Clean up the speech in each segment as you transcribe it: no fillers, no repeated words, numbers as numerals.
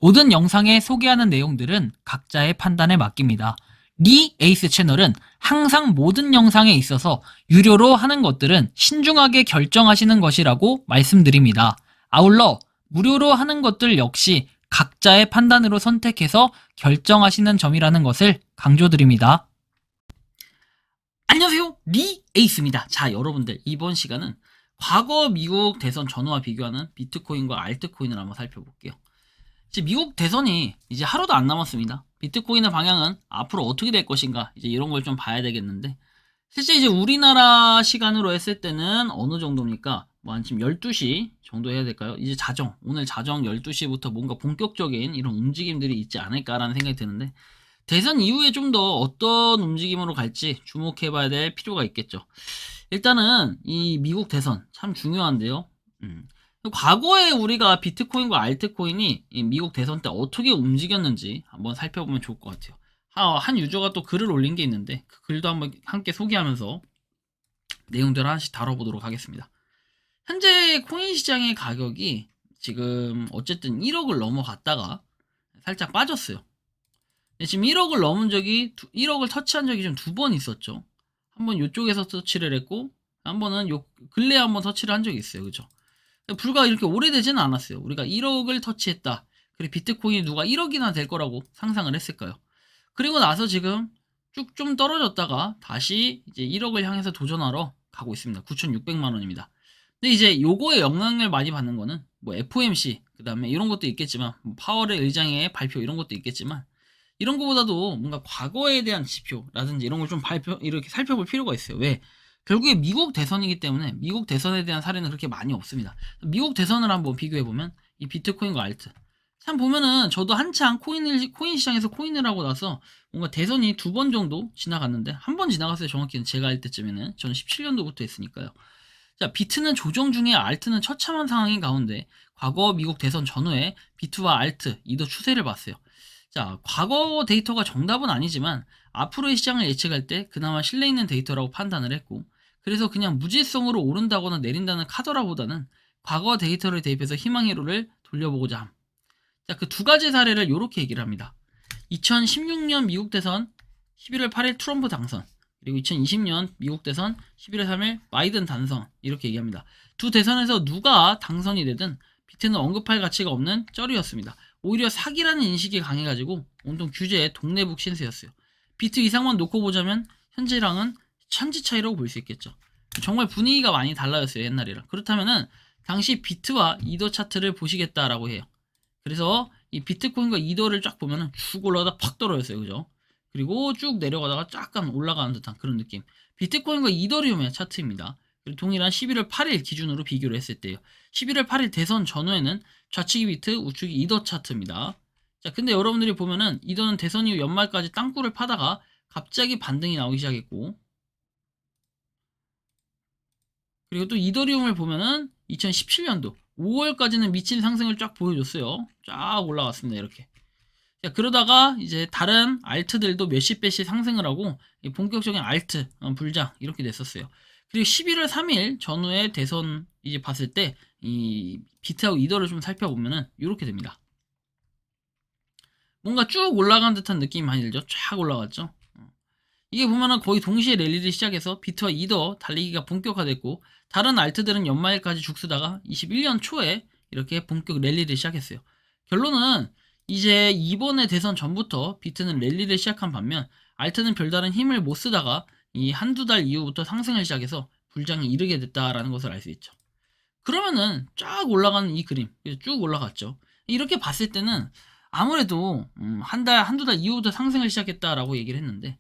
모든 영상에 소개하는 내용들은 각자의 판단에 맡깁니다. 리 에이스 채널은 항상 모든 영상에 있어서 유료로 하는 것들은 신중하게 결정하시는 것이라고 말씀드립니다. 아울러 무료로 하는 것들 역시 각자의 판단으로 선택해서 결정하시는 점이라는 것을 강조드립니다. 안녕하세요, 리 에이스입니다. 자, 여러분들, 이번 시간은 과거 미국 대선 전후와 비교하는 비트코인과 알트코인을 한번 살펴볼게요. 이제 미국 대선이 이제 하루도 안 남았습니다. 비트코인의 방향은 앞으로 어떻게 될 것인가, 이제 이런 걸 좀 봐야 되겠는데, 실제 이제 우리나라 시간으로 했을 때는 어느 정도입니까? 뭐 한 지금 12시 정도 해야 될까요? 이제 오늘 자정 12시부터 뭔가 본격적인 이런 움직임들이 있지 않을까라는 생각이 드는데, 대선 이후에 좀 더 어떤 움직임으로 갈지 주목해 봐야 될 필요가 있겠죠. 일단은 이 미국 대선 참 중요한데요. 과거에 우리가 비트코인과 알트코인이 이 미국 대선 때 어떻게 움직였는지 한번 살펴보면 좋을 것 같아요. 한 유저가 또 글을 올린 게 있는데 그 글도 한번 함께 소개하면서 내용들을 하나씩 다뤄보도록 하겠습니다. 현재 코인 시장의 가격이 지금 어쨌든 1억을 넘어갔다가 살짝 빠졌어요. 지금 1억을 넘은 적이 1억을 터치한 적이 좀 두 번 있었죠. 한번 이쪽에서 터치를 했고 한 번은 요 근래에 한번 터치를 한 적이 있어요. 그죠? 불과 이렇게 오래되지는 않았어요. 우리가 1억을 터치했다. 그리고 비트코인이 누가 1억이나 될 거라고 상상을 했을까요? 그리고 나서 지금 쭉 좀 떨어졌다가 다시 이제 1억을 향해서 도전하러 가고 있습니다. 9,600만 원입니다. 근데 이제 요거에 영향을 많이 받는 거는 뭐 FOMC, 그 다음에 이런 것도 있겠지만, 뭐 파월의 의장의 발표 이런 것도 있겠지만, 이런 거보다도 뭔가 과거에 대한 지표라든지 이런 걸 좀 이렇게 살펴볼 필요가 있어요. 왜? 결국에 미국 대선이기 때문에 미국 대선에 대한 사례는 그렇게 많이 없습니다. 미국 대선을 한번 비교해보면 이 비트코인과 알트. 참 보면은 저도 한창 코인 시장에서 코인을 하고 나서 뭔가 대선이 두 번 정도 지나갔는데 한 번 지나갔어요. 정확히는 제가 할 때쯤에는. 저는 17년도부터 했으니까요. 자, 비트는 조정 중에 알트는 처참한 상황인 가운데 과거 미국 대선 전후에 비트와 알트 이도 추세를 봤어요. 자, 과거 데이터가 정답은 아니지만 앞으로의 시장을 예측할 때 그나마 신뢰 있는 데이터라고 판단을 했고, 그래서 그냥 무지성으로 오른다거나 내린다는 카더라보다는 과거 데이터를 대입해서 희망회로를 돌려보고자 함. 자, 그 두 가지 사례를 이렇게 얘기를 합니다. 2016년 미국 대선 11월 8일 트럼프 당선, 그리고 2020년 미국 대선 11월 3일 바이든 당선, 이렇게 얘기합니다. 두 대선에서 누가 당선이 되든 비트는 언급할 가치가 없는 쩔이었습니다. 오히려 사기라는 인식이 강해가지고 온통 규제의 동네북 신세였어요. 비트 이상만 놓고 보자면 현재랑은 천지 차이라고 볼 수 있겠죠. 정말 분위기가 많이 달라졌어요, 옛날이랑. 그렇다면은 당시 비트와 이더 차트를 보시겠다라고 해요. 그래서 이 비트코인과 이더를 쫙 보면은 쭉 올라가다 팍 떨어졌어요, 그죠? 그리고 쭉 내려가다가 약간 올라가는 듯한 그런 느낌. 비트코인과 이더리움의 차트입니다. 그리고 동일한 11월 8일 기준으로 비교를 했을 때요. 11월 8일 대선 전후에는 좌측이 비트, 우측이 이더 차트입니다. 자, 근데 여러분들이 보면은 이더는 대선 이후 연말까지 땅굴을 파다가 갑자기 반등이 나오기 시작했고, 그리고 또 이더리움을 보면은 2017년도 5월까지는 미친 상승을 쫙 보여줬어요. 쫙 올라갔습니다, 이렇게. 자, 그러다가 이제 다른 알트들도 몇십 배씩 상승을 하고 본격적인 알트 불장 이렇게 됐었어요. 그리고 11월 3일 전후에 대선 이제 봤을 때 이 비트하고 이더를 좀 살펴보면은 이렇게 됩니다. 뭔가 쭉 올라간 듯한 느낌이 많이 들죠. 쫙 올라갔죠. 이게 보면은 거의 동시에 랠리를 시작해서 비트와 이더 달리기가 본격화됐고, 다른 알트들은 연말까지 죽쓰다가 21년 초에 이렇게 본격 랠리를 시작했어요. 결론은 이제 이번에 대선 전부터 비트는 랠리를 시작한 반면 알트는 별다른 힘을 못 쓰다가 이 한두 달 이후부터 상승을 시작해서 불장에 이르게 됐다라는 것을 알 수 있죠. 그러면은 쫙 올라가는 이 그림, 쭉 올라갔죠. 이렇게 봤을 때는 아무래도 한두 달 이후부터 상승을 시작했다라고 얘기를 했는데,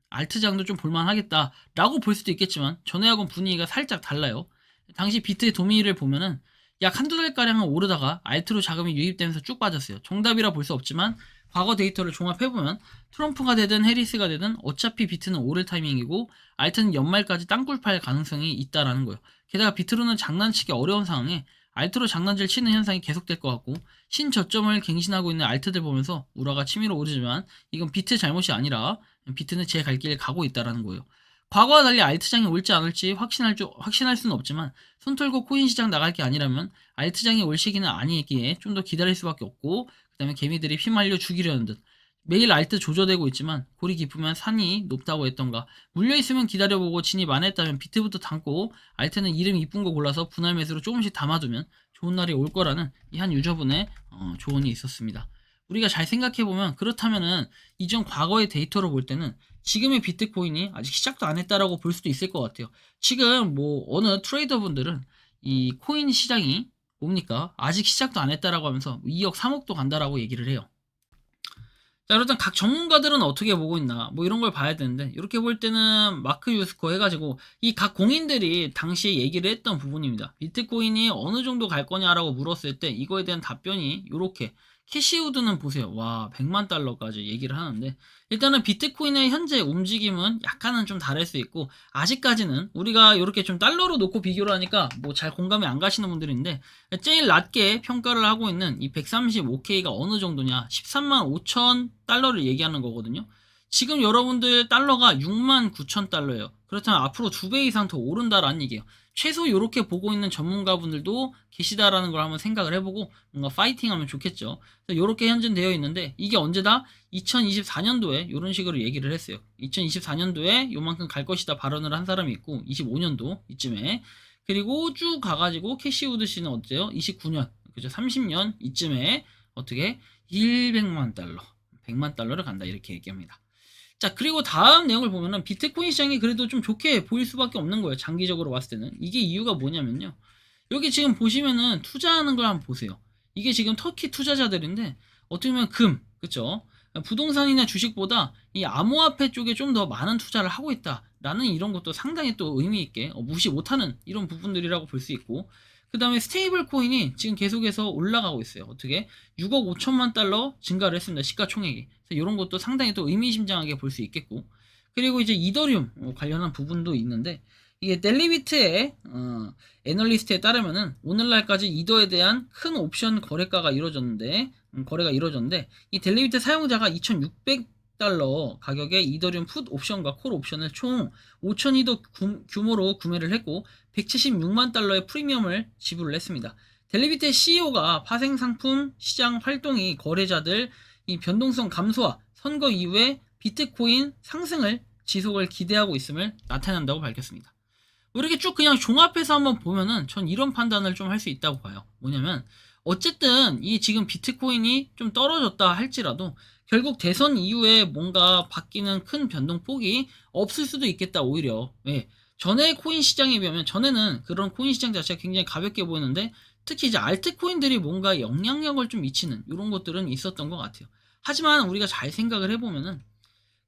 알트장도 좀 볼만하겠다라고 볼 수도 있겠지만 전에하고는 분위기가 살짝 달라요. 당시 비트의 도미를 보면은 약 한두 달가량 오르다가 알트로 자금이 유입되면서 쭉 빠졌어요. 정답이라 볼 수 없지만 과거 데이터를 종합해보면 트럼프가 되든 해리스가 되든 어차피 비트는 오를 타이밍이고 알트는 연말까지 땅굴 팔 가능성이 있다라는 거예요. 게다가 비트로는 장난치기 어려운 상황에 알트로 장난질 치는 현상이 계속될 것 같고, 신저점을 갱신하고 있는 알트들 보면서 우라가 치밀어 오르지만 이건 비트 잘못이 아니라 비트는 제 갈 길을 가고 있다라는 거예요. 과거와 달리 알트장이 올지 안 올지 확신할 수는 없지만 손 털고 코인 시장 나갈 게 아니라면 알트장이 올 시기는 아니기에 좀 더 기다릴 수밖에 없고, 그 다음에 개미들이 휘말려 죽이려는 듯. 매일 알트 조져대고 있지만 골이 깊으면 산이 높다고 했던가, 물려있으면 기다려보고 진입 안 했다면 비트부터 담고 알트는 이름 이쁜 거 골라서 분할 매수로 조금씩 담아두면 좋은 날이 올 거라는 이 한 유저분의 조언이 있었습니다. 우리가 잘 생각해보면 그렇다면은 이전 과거의 데이터로 볼 때는 지금의 비트코인이 아직 시작도 안 했다라고 볼 수도 있을 것 같아요. 지금 뭐 어느 트레이더분들은 이 코인 시장이 뭡니까? 아직 시작도 안 했다라고 하면서 2억, 3억도 간다라고 얘기를 해요. 자, 일단 각 전문가들은 어떻게 보고 있나 뭐 이런 걸 봐야 되는데, 이렇게 볼 때는 마크 유스코 해가지고 이 각 공인들이 당시에 얘기를 했던 부분입니다. 비트코인이 어느 정도 갈 거냐라고 물었을 때 이거에 대한 답변이 이렇게, 캐시우드는 보세요. 와, 100만 달러까지 얘기를 하는데, 일단은 비트코인의 현재 움직임은 약간은 좀 다를 수 있고, 아직까지는 우리가 이렇게 좀 달러로 놓고 비교를 하니까 뭐 잘 공감이 안 가시는 분들인데, 제일 낮게 평가를 하고 있는 이 135K가 어느 정도냐, 13만 5천 달러를 얘기하는 거거든요. 지금 여러분들 달러가 6만 9천 달러예요. 그렇다면 앞으로 2배 이상 더 오른다라는 얘기예요. 최소 이렇게 보고 있는 전문가분들도 계시다라는 걸 한번 생각을 해보고 뭔가 파이팅하면 좋겠죠. 이렇게 현재되어 있는데, 이게 언제다? 2024년도에 이런 식으로 얘기를 했어요. 2024년도에 요만큼 갈 것이다 발언을 한 사람이 있고, 25년도 이쯤에, 그리고 쭉 가가지고 캐시우드 씨는 어때요? 29년, 그죠? 30년 이쯤에 어떻게 100만 달러, 100만 달러를 간다 이렇게 얘기합니다. 자, 그리고 다음 내용을 보면은 비트코인 시장이 그래도 좀 좋게 보일 수밖에 없는 거예요. 장기적으로 봤을 때는. 이게 이유가 뭐냐면요. 여기 지금 보시면은 투자하는 걸 한번 보세요. 이게 지금 터키 투자자들인데 어떻게 보면 금, 그쵸? 부동산이나 주식보다 이 암호화폐 쪽에 좀 더 많은 투자를 하고 있다라는 이런 것도 상당히 또 의미 있게 무시 못하는 이런 부분들이라고 볼 수 있고, 그 다음에 스테이블 코인이 지금 계속해서 올라가고 있어요. 어떻게? 6억 5천만 달러 증가를 했습니다. 시가총액이. 그래서 이런 것도 상당히 또 의미심장하게 볼 수 있겠고, 그리고 이제 이더리움 관련한 부분도 있는데, 이게 델리비트의 애널리스트에 따르면은 오늘날까지 이더에 대한 큰 옵션 거래가 이루어졌는데, 이 델리비트 사용자가 2,600달러 가격의 이더리움 풋 옵션과 콜 옵션을 총 5,000이더 규모로 구매를 했고 176만 달러의 프리미엄을 지불을 했습니다. 델리비트의 CEO가 파생상품 시장 활동이 거래자들 이 변동성 감소와 선거 이후에 비트코인 상승을 지속을 기대하고 있음을 나타낸다고 밝혔습니다. 이렇게 쭉 그냥 종합해서 한번 보면은 전 이런 판단을 좀 할 수 있다고 봐요. 뭐냐면 어쨌든 이 지금 비트코인이 좀 떨어졌다 할지라도 결국 대선 이후에 뭔가 바뀌는 큰 변동폭이 없을 수도 있겠다. 오히려 전에 코인 시장에 비하면, 전에는 그런 코인 시장 자체가 굉장히 가볍게 보였는데 특히 이제 알트코인들이 뭔가 영향력을 좀 미치는 이런 것들은 있었던 것 같아요. 하지만 우리가 잘 생각을 해보면은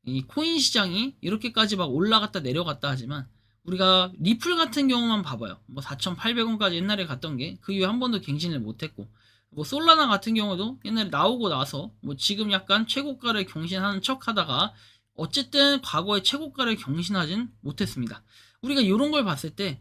이 코인 시장이 이렇게까지 막 올라갔다 내려갔다 하지만, 우리가 리플 같은 경우만 봐봐요. 뭐 4,800원까지 옛날에 갔던 게 그 이후에 한 번도 갱신을 못했고, 뭐 솔라나 같은 경우도 옛날에 나오고 나서 뭐 지금 약간 최고가를 경신하는 척 하다가 어쨌든 과거의 최고가를 경신하진 못했습니다. 우리가 이런 걸 봤을 때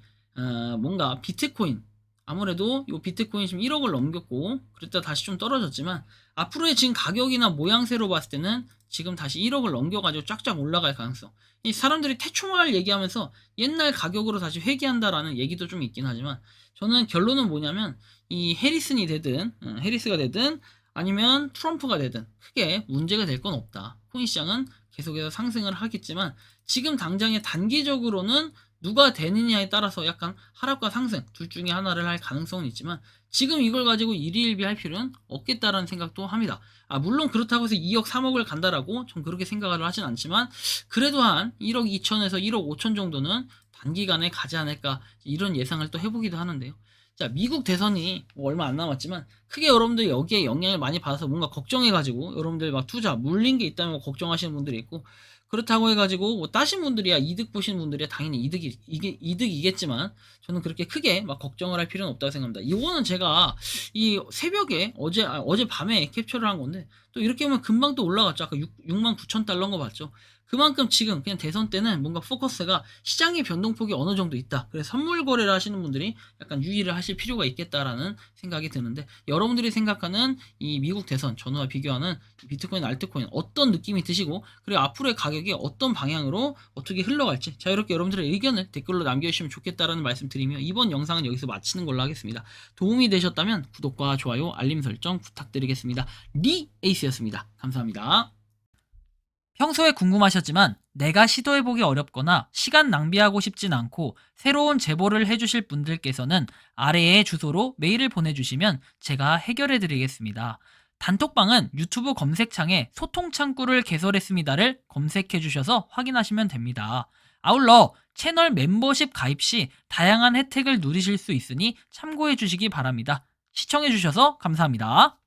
뭔가 비트코인, 아무래도 이 비트코인 지금 1억을 넘겼고 그랬다 다시 좀 떨어졌지만, 앞으로의 지금 가격이나 모양새로 봤을 때는 지금 다시 1억을 넘겨가지고 쫙쫙 올라갈 가능성, 이 사람들이 태초마를 얘기하면서 옛날 가격으로 다시 회귀한다라는 얘기도 좀 있긴 하지만, 저는 결론은 뭐냐면 이 해리슨이 되든 해리스가 되든 아니면 트럼프가 되든 크게 문제가 될 건 없다. 코인 시장은 계속해서 상승을 하겠지만 지금 당장에 단기적으로는 누가 되느냐에 따라서 약간 하락과 상승 둘 중에 하나를 할 가능성은 있지만, 지금 이걸 가지고 일희일비할 필요는 없겠다라는 생각도 합니다. 물론 그렇다고 해서 2억 3억을 간다라고 전 그렇게 생각을 하진 않지만, 그래도 한 1억 2천에서 1억 5천 정도는 단기간에 가지 않을까 이런 예상을 또 해보기도 하는데요. 자, 미국 대선이 뭐 얼마 안 남았지만 크게 여러분들 여기에 영향을 많이 받아서 뭔가 걱정해가지고 여러분들 막 투자 물린 게 있다면 걱정하시는 분들이 있고, 그렇다고 해가지고 뭐 따신 분들이야, 이득 보시는 분들이야 당연히 이득이겠지만 저는 그렇게 크게 막 걱정을 할 필요는 없다고 생각합니다. 이거는 제가 이 새벽에 어제 밤에 캡처를 한 건데, 또 이렇게 보면 금방 또 올라갔죠. 아까 6만 9천 달러인 거 봤죠. 그만큼 지금 그냥 대선 때는 뭔가 포커스가 시장의 변동폭이 어느 정도 있다. 그래서 선물 거래를 하시는 분들이 약간 유의를 하실 필요가 있겠다라는 생각이 드는데, 여러분들이 생각하는 이 미국 대선 전후와 비교하는 비트코인, 알트코인 어떤 느낌이 드시고, 그리고 앞으로의 가격이 가격이 어떤 방향으로 어떻게 흘러갈지 자유롭게 여러분들의 의견을 댓글로 남겨주시면 좋겠다라는 말씀 드리며 이번 영상은 여기서 마치는 걸로 하겠습니다. 도움이 되셨다면 구독과 좋아요, 알림 설정 부탁드리겠습니다. 리에이스였습니다. 감사합니다. 평소에 궁금하셨지만 내가 시도해보기 어렵거나 시간 낭비하고 싶진 않고 새로운 제보를 해주실 분들께서는 아래의 주소로 메일을 보내주시면 제가 해결해드리겠습니다. 단톡방은 유튜브 검색창에 소통창구를 개설했습니다를 검색해주셔서 확인하시면 됩니다. 아울러 채널 멤버십 가입 시 다양한 혜택을 누리실 수 있으니 참고해주시기 바랍니다. 시청해주셔서 감사합니다.